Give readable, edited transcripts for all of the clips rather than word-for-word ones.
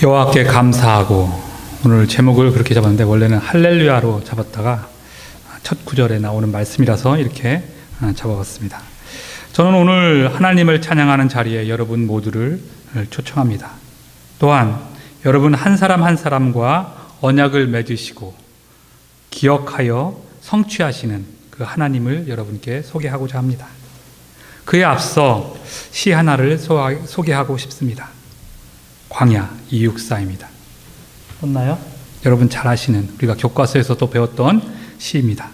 여호와께 감사하고, 오늘 제목을 그렇게 잡았는데 원래는 할렐루야로 잡았다가 첫 구절에 나오는 말씀이라서 이렇게 잡아봤습니다. 저는 오늘 하나님을 찬양하는 자리에 여러분 모두를 초청합니다. 또한 여러분 한 사람 한 사람과 언약을 맺으시고 기억하여 성취하시는 그 하나님을 여러분께 소개하고자 합니다. 그에 앞서 시 하나를 소개하고 싶습니다. 광야 264입니다. 썼나요? 여러분 잘 아시는, 우리가 교과서에서도 배웠던 시입니다.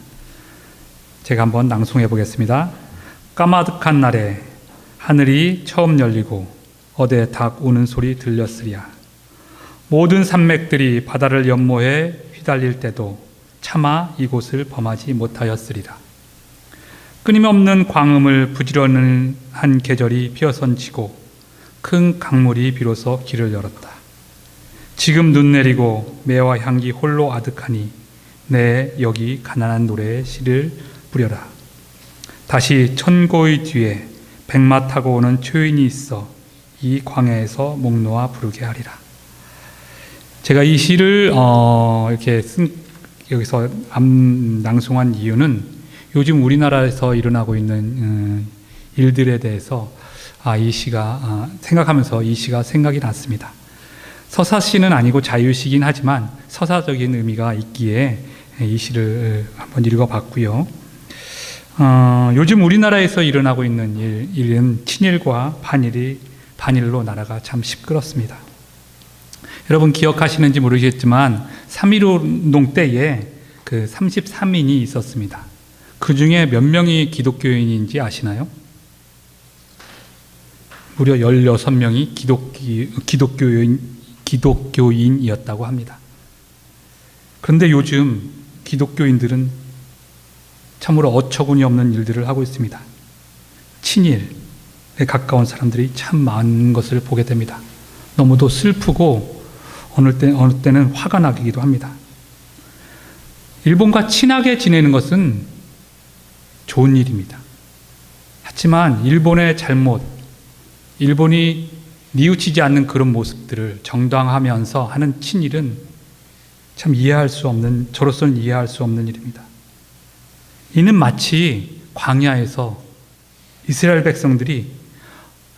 제가 한번 낭송해 보겠습니다. 까마득한 날에 하늘이 처음 열리고 어대 닭 우는 소리 들렸으랴. 모든 산맥들이 바다를 연모해 휘달릴 때도 차마 이곳을 범하지 못하였으리라. 끊임없는 광음을 부지런한 계절이 피어선치고 큰 강물이 비로소 길을 열었다. 지금 눈 내리고 매와 향기 홀로 아득하니 내 여기 가난한 노래의 시를 부려라. 다시 천고의 뒤에 백마 타고 오는 초인이 있어 이 광야에서 목 놓아 부르게 하리라. 제가 이 시를 이렇게 여기서 낭송한 이유는 요즘 우리나라에서 일어나고 있는 일들에 대해서 이 시가 생각하면서 이 시가 생각이 났습니다. 서사시는 아니고 자유시긴 하지만 서사적인 의미가 있기에 이 시를 한번 읽어봤고요. 요즘 우리나라에서 일어나고 있는 일은 친일과 반일로 나라가 참 시끄럽습니다. 여러분 기억하시는지 모르겠지만 3.1 운동 때에 그 33인이 있었습니다. 그 중에 몇 명이 기독교인인지 아시나요? 무려 16명이 기독교인이었다고 합니다. 그런데 요즘 기독교인들은 참으로 어처구니 없는 일들을 하고 있습니다. 친일에 가까운 사람들이 참 많은 것을 보게 됩니다. 너무도 슬프고 어느 때는 화가 나기도 합니다. 일본과 친하게 지내는 것은 좋은 일입니다. 하지만 일본의 잘못, 일본이 뉘우치지 않는 그런 모습들을 정당화하면서 하는 친일은 참 저로서는 이해할 수 없는 일입니다. 이는 마치 광야에서 이스라엘 백성들이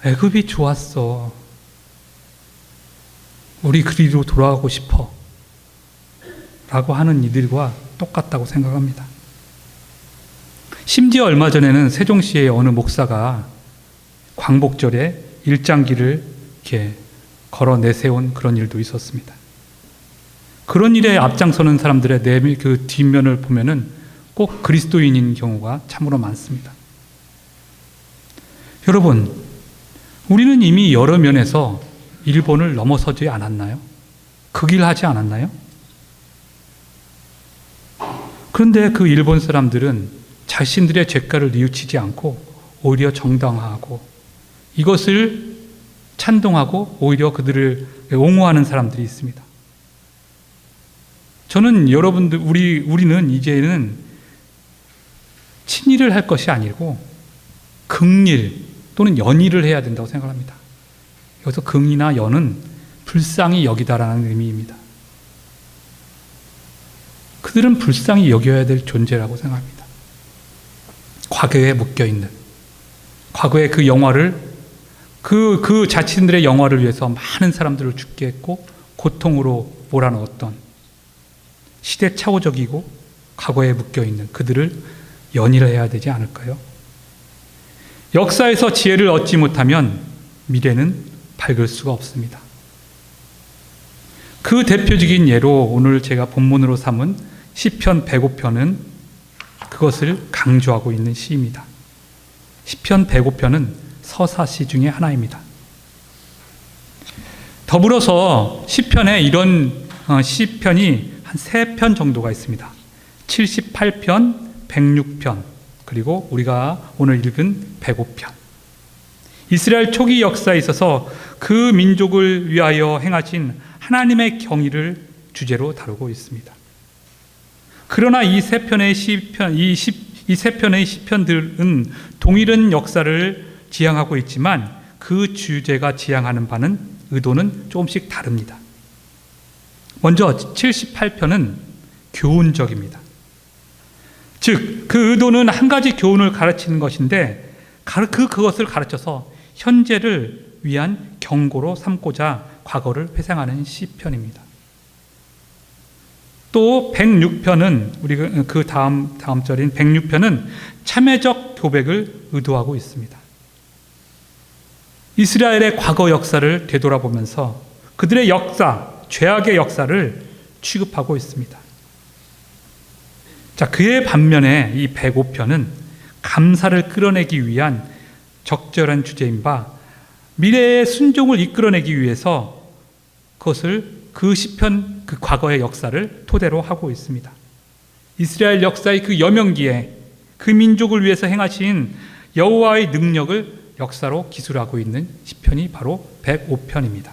애굽이 좋았어, 우리 그리로 돌아가고 싶어 라고 하는 이들과 똑같다고 생각합니다. 심지어 얼마 전에는 세종시의 어느 목사가 광복절에 일장기를 이렇게 걸어 내세운 그런 일도 있었습니다. 그런 일에 앞장서는 사람들의 그 뒷면을 보면은 꼭 그리스도인인 경우가 참으로 많습니다. 여러분, 우리는 이미 여러 면에서 일본을 넘어서지 않았나요? 그 길 하지 않았나요? 그런데 그 일본 사람들은 자신들의 죄가를 뉘우치지 않고 오히려 정당화하고 이것을 찬동하고 오히려 그들을 옹호하는 사람들이 있습니다. 저는 여러분들, 우리는 이제는 친일을 할 것이 아니고 긍일 또는 연일을 해야 된다고 생각합니다. 여기서 긍이나 연은 불쌍히 여기다라는 의미입니다. 그들은 불쌍히 여겨야 될 존재라고 생각합니다. 과거에 묶여있는, 과거의 그 영화를, 그 자신들의 영화를 위해서 많은 사람들을 죽게 했고 고통으로 몰아넣었던 시대착오적이고 과거에 묶여있는 그들을 연일해야 되지 않을까요? 역사에서 지혜를 얻지 못하면 미래는 밝을 수가 없습니다. 그 대표적인 예로 오늘 제가 본문으로 삼은 시편 105편은 그것을 강조하고 있는 시입니다. 시편 105편은 서사시 중에 하나입니다. 더불어서 시편에 이런 시편이 한 3편 정도가 있습니다. 78편, 106편, 그리고 우리가 오늘 읽은 105편. 이스라엘 초기 역사에 있어서 그 민족을 위하여 행하신 하나님의 경의를 주제로 다루고 있습니다. 그러나 이 세 편의 시편들은 동일한 역사를 지향하고 있지만 그 주제가 지향하는 바는, 의도는 조금씩 다릅니다. 먼저 78편은 교훈적입니다. 즉, 그 의도는 한 가지 교훈을 가르치는 것인데 그것을 가르쳐서 현재를 위한 경고로 삼고자 과거를 회상하는 시편입니다. 또 106편은 우리 그 다음 절인 106편은 참회적 교백을 의도하고 있습니다. 이스라엘의 과거 역사를 되돌아보면서 그들의 역사, 죄악의 역사를 취급하고 있습니다. 자, 그의 반면에 이 105편은 감사를 끌어내기 위한 적절한 주제인 바 미래의 순종을 이끌어내기 위해서 그것을 그 시편, 그 과거의 역사를 토대로 하고 있습니다. 이스라엘 역사의 그 여명기에 그 민족을 위해서 행하신 여호와의 능력을 역사로 기술하고 있는 시편이 바로 105편입니다.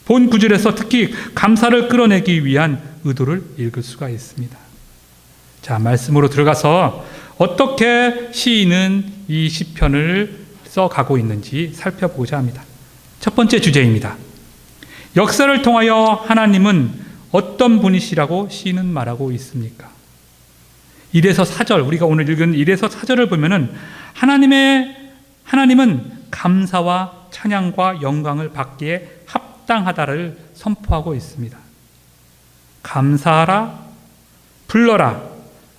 본 구절에서 특히 감사를 끌어내기 위한 의도를 읽을 수가 있습니다. 자, 말씀으로 들어가서 어떻게 시인은 이 시편을 써가고 있는지 살펴보고자 합니다. 첫 번째 주제입니다. 역사를 통하여 하나님은 어떤 분이시라고 시인은 말하고 있습니까? 1에서 4절, 우리가 오늘 읽은 1에서 4절을 보면은 하나님은 감사와 찬양과 영광을 받기에 합당하다를 선포하고 있습니다. 감사하라, 불러라,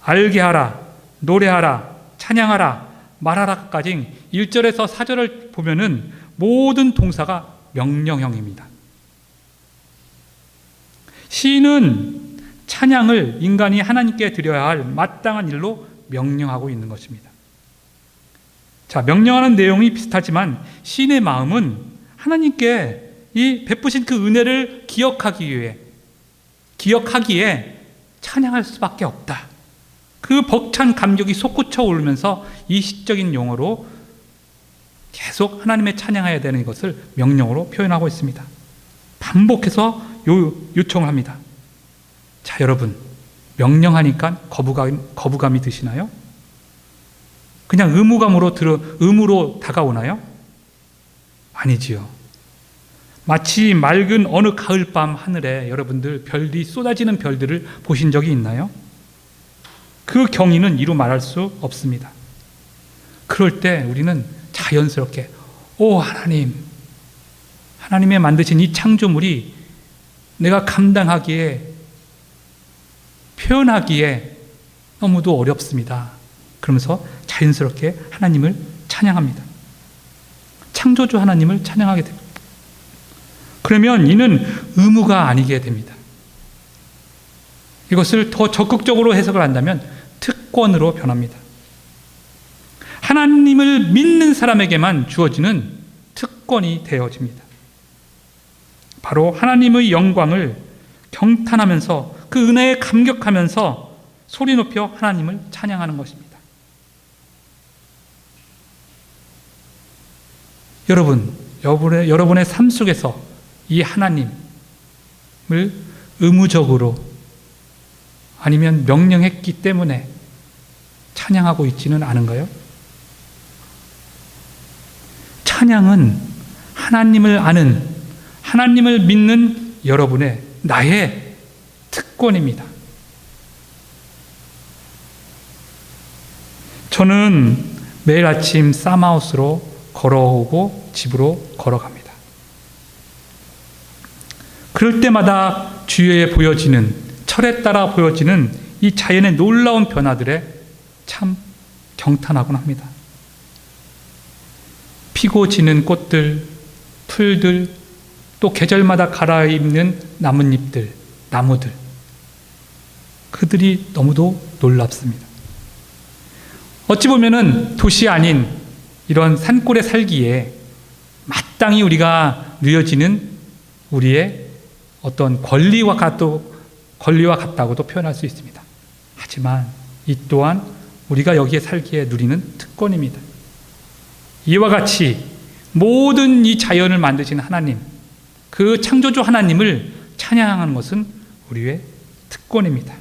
알게 하라, 노래하라, 찬양하라, 말하라까지 1절에서 4절을 보면은 모든 동사가 명령형입니다. 시인은 찬양을 인간이 하나님께 드려야 할 마땅한 일로 명령하고 있는 것입니다. 자, 명령하는 내용이 비슷하지만 시인의 마음은 하나님께 이 베푸신 그 은혜를 기억하기에 찬양할 수밖에 없다. 그 벅찬 감격이 솟구쳐 오르면서 이 시적인 용어로 계속 하나님의 찬양해야 되는 것을 명령으로 표현하고 있습니다. 반복해서 요청을 합니다. 자, 여러분, 명령하니까 거부감이 드시나요? 그냥 의무로 다가오나요? 아니지요. 마치 맑은 어느 가을밤 하늘에 여러분들 쏟아지는 별들을 보신 적이 있나요? 그 경위는 이루 말할 수 없습니다. 그럴 때 우리는 자연스럽게 하나님의 만드신 이 창조물이 내가 감당하기에, 표현하기에 너무도 어렵습니다. 그러면서 자연스럽게 하나님을 찬양합니다. 창조주 하나님을 찬양하게 됩니다. 그러면 이는 의무가 아니게 됩니다. 이것을 더 적극적으로 해석을 한다면 특권으로 변합니다. 하나님을 믿는 사람에게만 주어지는 특권이 되어집니다. 바로 하나님의 영광을 경탄하면서 그 은혜에 감격하면서 소리 높여 하나님을 찬양하는 것입니다. 여러분의 삶 속에서 이 하나님을 의무적으로 아니면 명령했기 때문에 찬양하고 있지는 않은가요? 찬양은 하나님을 아는, 하나님을 믿는 여러분의, 나의 특권입니다. 저는 매일 아침 쌈하우스로 걸어오고 집으로 걸어갑니다. 그럴 때마다 주위에 보여지는, 철에 따라 보여지는 이 자연의 놀라운 변화들에 참 경탄하곤 합니다. 피고 지는 꽃들, 풀들, 또 계절마다 갈아입는 나뭇잎들, 나무들, 그들이 너무도 놀랍습니다. 어찌 보면은 도시 아닌 이런 산골에 살기에 마땅히 우리가 누려지는 우리의 어떤 권리와 같다고도 표현할 수 있습니다. 하지만 이 또한 우리가 여기에 살기에 누리는 특권입니다. 이와 같이 모든 이 자연을 만드신 하나님, 그 창조주 하나님을 찬양하는 것은 우리의 특권입니다.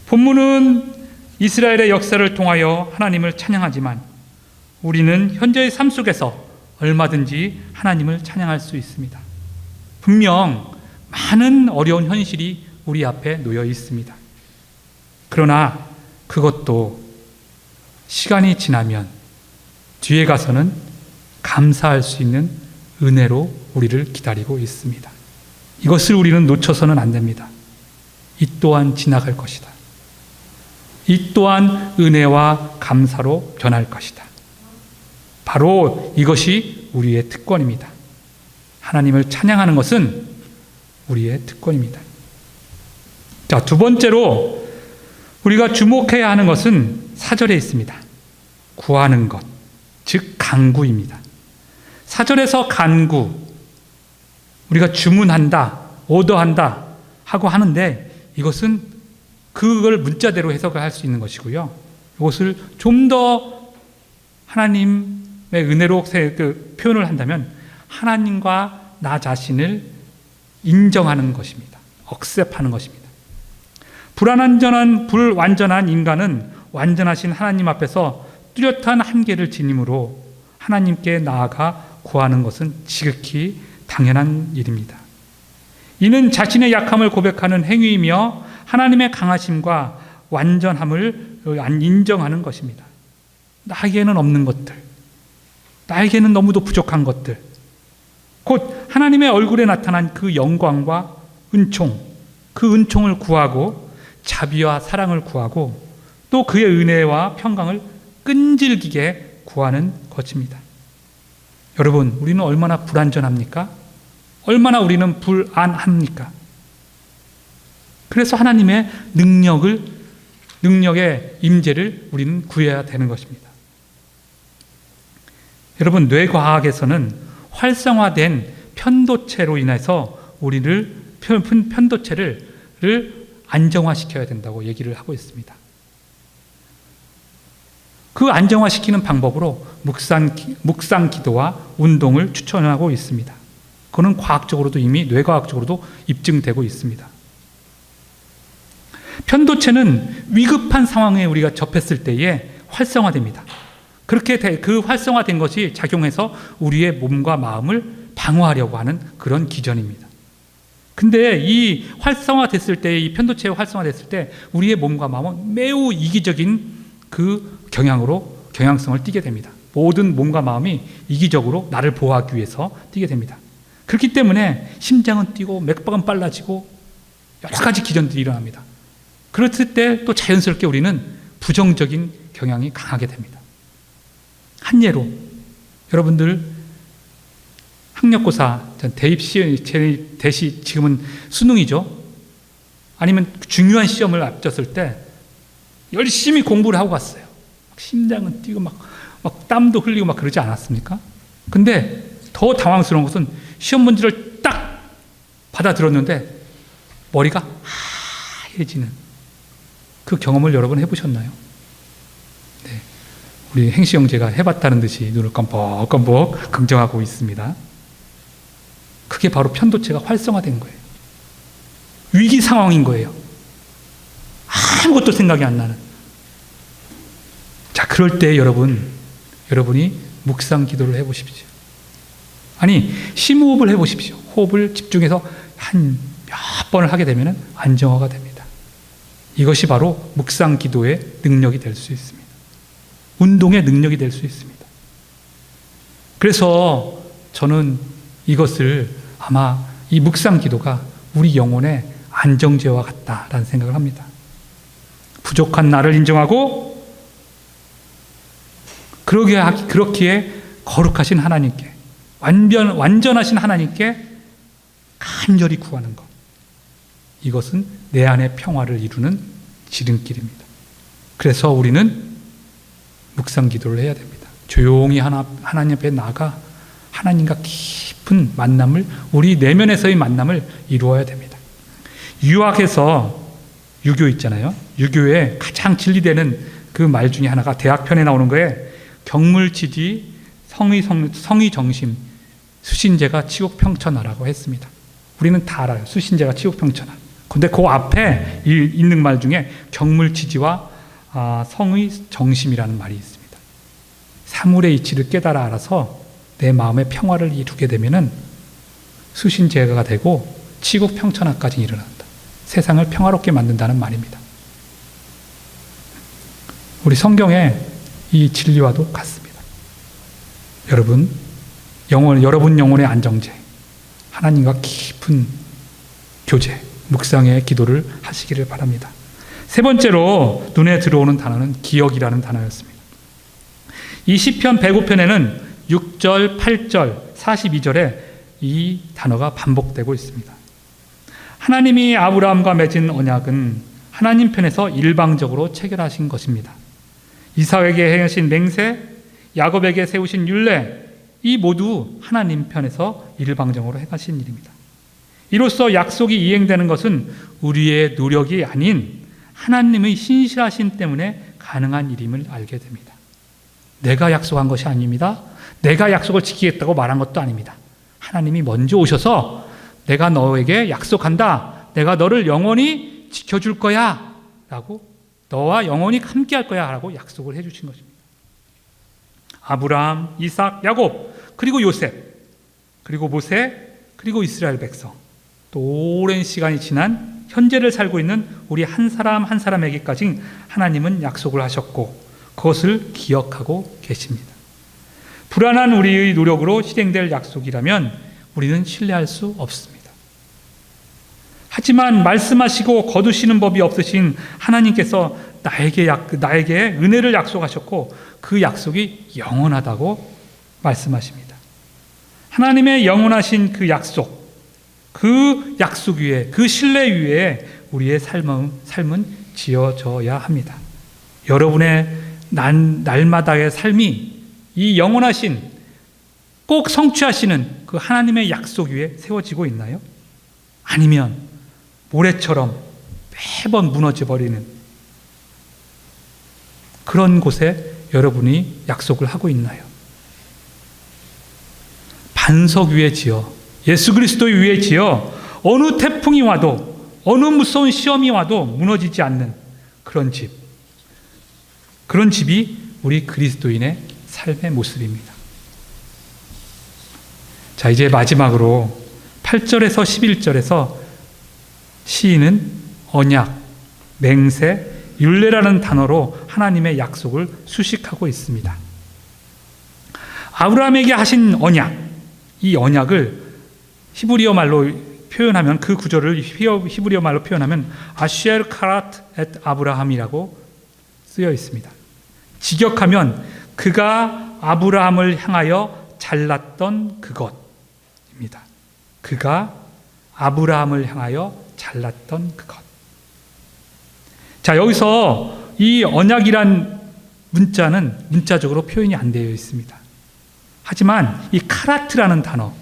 본문은 이스라엘의 역사를 통하여 하나님을 찬양하지만 우리는 현재의 삶 속에서 얼마든지 하나님을 찬양할 수 있습니다. 분명 많은 어려운 현실이 우리 앞에 놓여 있습니다. 그러나 그것도 시간이 지나면 뒤에 가서는 감사할 수 있는 은혜로 우리를 기다리고 있습니다. 이것을 우리는 놓쳐서는 안 됩니다. 이 또한 지나갈 것이다. 이 또한 은혜와 감사로 변할 것이다. 바로 이것이 우리의 특권입니다. 하나님을 찬양하는 것은 우리의 특권입니다. 자, 두 번째로 우리가 주목해야 하는 것은 4절에 있습니다. 구하는 것, 즉 간구입니다. 4절에서 간구, 우리가 주문한다, 오더한다 하고 하는데 이것은 그걸 문자대로 해석을 할 수 있는 것이고요. 이것을 좀 더 하나님의 은혜로 표현을 한다면 하나님과 나 자신을 인정하는 것입니다. 억셉하는 것입니다. 불완전한 인간은 완전하신 하나님 앞에서 뚜렷한 한계를 지님으로 하나님께 나아가 구하는 것은 지극히 당연한 일입니다. 이는 자신의 약함을 고백하는 행위이며 하나님의 강하심과 완전함을 인정하는 것입니다. 나에게는 없는 것들, 나에게는 너무도 부족한 것들, 곧 하나님의 얼굴에 나타난 그 영광과 은총, 그 은총을 구하고 자비와 사랑을 구하고 또 그의 은혜와 평강을 끈질기게 구하는 것입니다. 여러분, 우리는 얼마나 불완전합니까? 얼마나 우리는 불안합니까? 그래서 하나님의 능력의 임재를 우리는 구해야 되는 것입니다. 여러분, 뇌과학에서는 활성화된 편도체로 인해서 우리를 편도체를 안정화시켜야 된다고 얘기를 하고 있습니다. 그 안정화시키는 방법으로 묵상 기도와 운동을 추천하고 있습니다. 그거는 과학적으로도 이미 뇌과학적으로도 입증되고 있습니다. 편도체는 위급한 상황에 우리가 접했을 때에 활성화됩니다. 그렇게 그 활성화된 것이 작용해서 우리의 몸과 마음을 방어하려고 하는 그런 기전입니다. 근데 이 활성화됐을 때, 이 편도체가 활성화됐을 때 우리의 몸과 마음은 매우 이기적인 그 경향성을 띠게 됩니다. 모든 몸과 마음이 이기적으로 나를 보호하기 위해서 뛰게 됩니다. 그렇기 때문에 심장은 뛰고 맥박은 빨라지고 여러 가지 기전들이 일어납니다. 그랬을 때 또 자연스럽게 우리는 부정적인 경향이 강하게 됩니다. 한 예로 여러분들 학력고사 대시 지금은 수능이죠. 아니면 중요한 시험을 앞뒀을 때 열심히 공부를 하고 갔어요. 심장은 뛰고 막 땀도 흘리고 막 그러지 않았습니까? 근데 더 당황스러운 것은 시험 문제를 딱 받아들었는데 머리가 하얘지는 그 경험을 여러분 해보셨나요? 네, 우리 행시 형제가 해봤다는 듯이 눈을 껌뻑껌뻑 긍정하고 있습니다. 그게 바로 편도체가 활성화된 거예요. 위기 상황인 거예요. 아무것도 생각이 안 나는. 자, 그럴 때 여러분이 묵상 기도를 해보십시오. 아니, 심호흡을 해보십시오. 호흡을 집중해서 한 몇 번을 하게 되면 안정화가 됩니다. 이것이 바로 묵상 기도의 능력이 될 수 있습니다. 운동의 능력이 될 수 있습니다. 그래서 저는 이것을 아마 이 묵상 기도가 우리 영혼의 안정제와 같다라는 생각을 합니다. 부족한 나를 인정하고 그렇기에 거룩하신 하나님께, 완전하신 하나님께 간절히 구하는 것, 이것은 내 안의 평화를 이루는 지름길입니다. 그래서 우리는 묵상 기도를 해야 됩니다. 조용히 하나님 앞에 나가 하나님과 깊은 만남을, 우리 내면에서의 만남을 이루어야 됩니다. 유학에서 유교 있잖아요. 유교에 가장 진리되는 그 말 중에 하나가 대학편에 나오는 거에 경물치지 성의정심 수신제가 치국평천하라고 했습니다. 우리는 다 알아요. 수신제가 치국평천하. 근데 그 앞에 있는 말 중에 경물치지와 성의정심이라는 말이 있습니다. 사물의 이치를 깨달아 알아서 내 마음의 평화를 이루게 되면은 수신제가 되고 치국 평천하까지 일어난다. 세상을 평화롭게 만든다는 말입니다. 우리 성경의 이 진리와도 같습니다. 여러분 영혼의 안정제, 하나님과 깊은 교제, 묵상의 기도를 하시기를 바랍니다. 세 번째로 눈에 들어오는 단어는 기억이라는 단어였습니다. 이 시편 105편에는 6절, 8절, 42절에 이 단어가 반복되고 있습니다. 하나님이 아브라함과 맺은 언약은 하나님 편에서 일방적으로 체결하신 것입니다. 이삭에게 행하신 맹세, 야곱에게 세우신 율례, 이 모두 하나님 편에서 일방적으로 행하신 일입니다. 이로써 약속이 이행되는 것은 우리의 노력이 아닌 하나님의 신실하심 때문에 가능한 일임을 알게 됩니다. 내가 약속한 것이 아닙니다. 내가 약속을 지키겠다고 말한 것도 아닙니다. 하나님이 먼저 오셔서 내가 너에게 약속한다. 내가 너를 영원히 지켜줄 거야. 라고, 너와 영원히 함께 할 거야. 라고 약속을 해주신 것입니다. 아브라함, 이삭, 야곱, 그리고 요셉, 그리고 모세, 그리고 이스라엘 백성, 또 오랜 시간이 지난 현재를 살고 있는 우리 한 사람 한 사람에게까지 하나님은 약속을 하셨고 그것을 기억하고 계십니다. 불안한 우리의 노력으로 실행될 약속이라면 우리는 신뢰할 수 없습니다. 하지만 말씀하시고 거두시는 법이 없으신 하나님께서 나에게 은혜를 약속하셨고 그 약속이 영원하다고 말씀하십니다. 하나님의 영원하신 그 약속 위에, 그 신뢰 위에 우리의 삶은 지어져야 합니다. 여러분의 날마다의 삶이 이 영원하신, 꼭 성취하시는 그 하나님의 약속 위에 세워지고 있나요? 아니면 모래처럼 매번 무너져버리는 그런 곳에 여러분이 약속을 하고 있나요? 반석 위에 지어, 예수 그리스도 위에 지어 어느 태풍이 와도, 어느 무서운 시험이 와도 무너지지 않는 그런 집, 그런 집이 우리 그리스도인의 삶의 모습입니다. 자, 이제 마지막으로 8절에서 11절에서 시인은 언약, 맹세, 율례라는 단어로 하나님의 약속을 수식하고 있습니다. 아브라함에게 하신 언약, 이 언약을 히브리어 말로 표현하면, 그 구절을 히브리어 말로 표현하면 아시엘 카라트 엣 아브라함이라고 쓰여 있습니다. 직역하면 그가 아브라함을 향하여 잘랐던 그것입니다. 그가 아브라함을 향하여 잘랐던 그것. 자, 여기서 이 언약이란 문자는 문자적으로 표현이 안 되어 있습니다. 하지만 이 카라트라는 단어,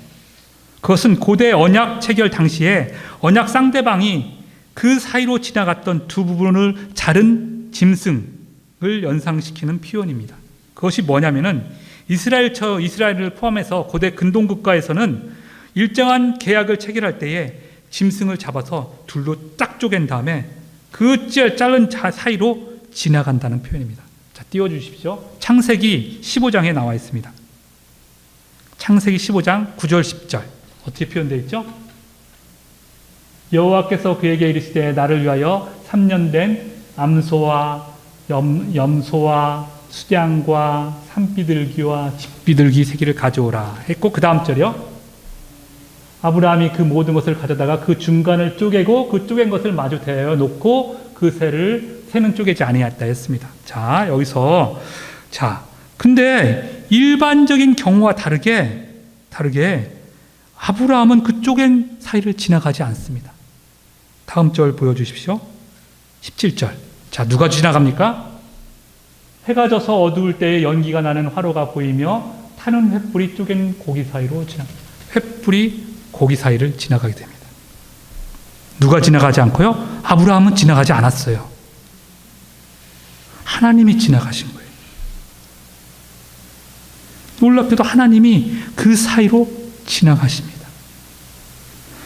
그것은 고대 언약 체결 당시에 언약 상대방이 그 사이로 지나갔던 두 부분을 자른 짐승을 연상시키는 표현입니다. 그것이 뭐냐면은 이스라엘을 포함해서 고대 근동 국가에서는 일정한 계약을 체결할 때에 짐승을 잡아서 둘로 딱 쪼갠 다음에 그 자른 사이로 지나간다는 표현입니다. 자, 띄워주십시오. 창세기 15장에 나와 있습니다. 창세기 15장 9절 10절 어떻게 표현되어 있죠? 여호와께서 그에게 이르시되 나를 위하여 3년 된 암소와 염소와 수량과 산비둘기와 집비둘기 3개를 가져오라 했고, 그 다음 절이요, 아브라함이 그 모든 것을 가져다가 그 중간을 쪼개고 그 쪼갠 것을 마주 대어 놓고 그 새는 쪼개지 아니하였다 했습니다. 자, 여기서 근데 일반적인 경우와 다르게 아브라함은 그 쪼갠 사이를 지나가지 않습니다. 다음 절 보여주십시오. 17절. 자, 누가 지나갑니까? 해가 져서 어두울 때에 연기가 나는 화로가 보이며 타는 횃불이 쪼갠 고기 사이로 횃불이 고기 사이를 지나가게 됩니다. 누가 지나가지 않고요? 아브라함은 지나가지 않았어요. 하나님이 지나가신 거예요. 놀랍게도 하나님이 그 사이로 지나가십니다.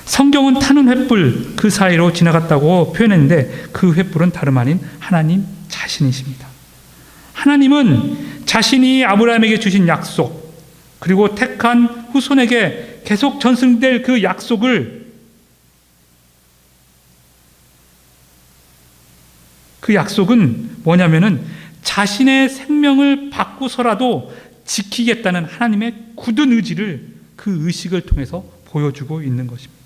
성경은 타는 횃불 그 사이로 지나갔다고 표현했는데 그 횃불은 다름 아닌 하나님 자신이십니다. 하나님은 자신이 아브라함에게 주신 약속, 그리고 택한 후손에게 계속 전승될 그 약속을 그 약속은 뭐냐면은 자신의 생명을 바꾸서라도 지키겠다는 하나님의 굳은 의지를 그 의식을 통해서 보여주고 있는 것입니다.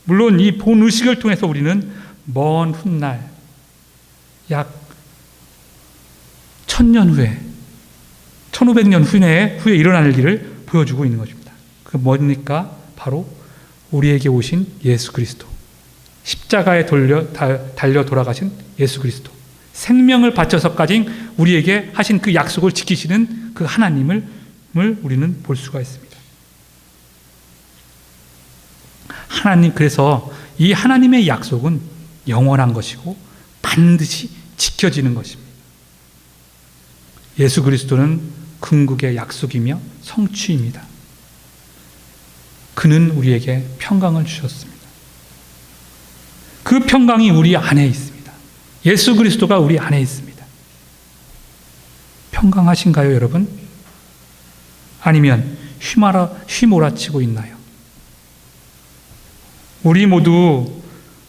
물론 이 본 의식을 통해서 우리는 먼 훗날 약 1000년 후에 1500년 후에 일어날 일을 보여주고 있는 것입니다. 그 뭡니까? 바로 우리에게 오신 예수 그리스도, 십자가에 달려 돌아가신 예수 그리스도, 생명을 바쳐서까지 우리에게 하신 그 약속을 지키시는 그 하나님을 우리는 볼 수가 있습니다. 그래서 이 하나님의 약속은 영원한 것이고 반드시 지켜지는 것입니다. 예수 그리스도는 궁극의 약속이며 성취입니다. 그는 우리에게 평강을 주셨습니다. 그 평강이 우리 안에 있습니다. 예수 그리스도가 우리 안에 있습니다. 평강하신가요, 여러분? 아니면 휘몰아치고 있나요? 우리 모두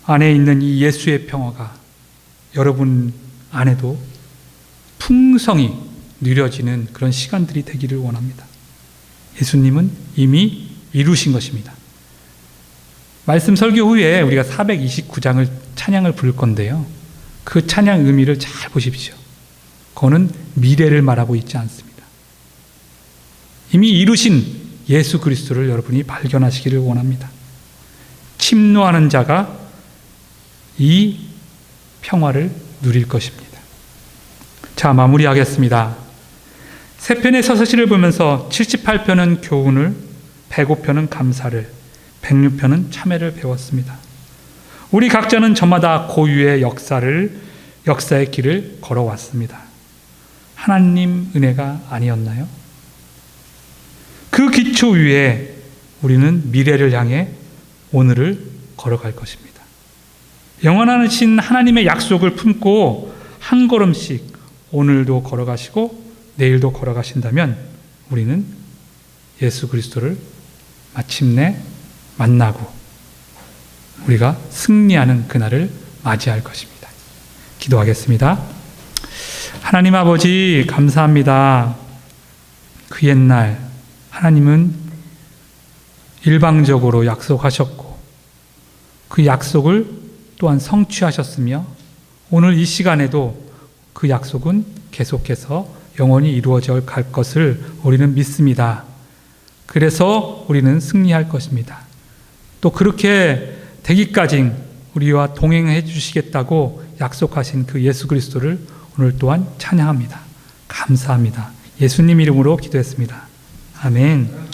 안에 있는 이 예수의 평화가 여러분 안에도 풍성히 누려지는 그런 시간들이 되기를 원합니다. 예수님은 이미 이루신 것입니다. 말씀 설교 후에 우리가 429장을 찬양을 부를 건데요. 그 찬양 의미를 잘 보십시오. 그거는 미래를 말하고 있지 않습니다. 이미 이루신 예수 그리스도를 여러분이 발견하시기를 원합니다. 침노하는 자가 이 평화를 누릴 것입니다. 자, 마무리하겠습니다. 세 편의 서서시를 보면서 78편은 교훈을, 105편은 감사를, 106편은 참회를 배웠습니다. 우리 각자는 저마다 고유의 역사의 길을 걸어왔습니다. 하나님 은혜가 아니었나요? 그 기초 위에 우리는 미래를 향해 오늘을 걸어갈 것입니다. 영원하신 하나님의 약속을 품고 한 걸음씩 오늘도 걸어가시고 내일도 걸어가신다면 우리는 예수 그리스도를 마침내 만나고 우리가 승리하는 그날을 맞이할 것입니다. 기도하겠습니다. 하나님 아버지 감사합니다. 그 옛날 하나님은 일방적으로 약속하셨고 그 약속을 또한 성취하셨으며 오늘 이 시간에도 그 약속은 계속해서 영원히 이루어져 갈 것을 우리는 믿습니다. 그래서 우리는 승리할 것입니다. 또 그렇게 되기까지 우리와 동행해 주시겠다고 약속하신 그 예수 그리스도를 오늘 또한 찬양합니다. 감사합니다. 예수님 이름으로 기도했습니다. 아멘.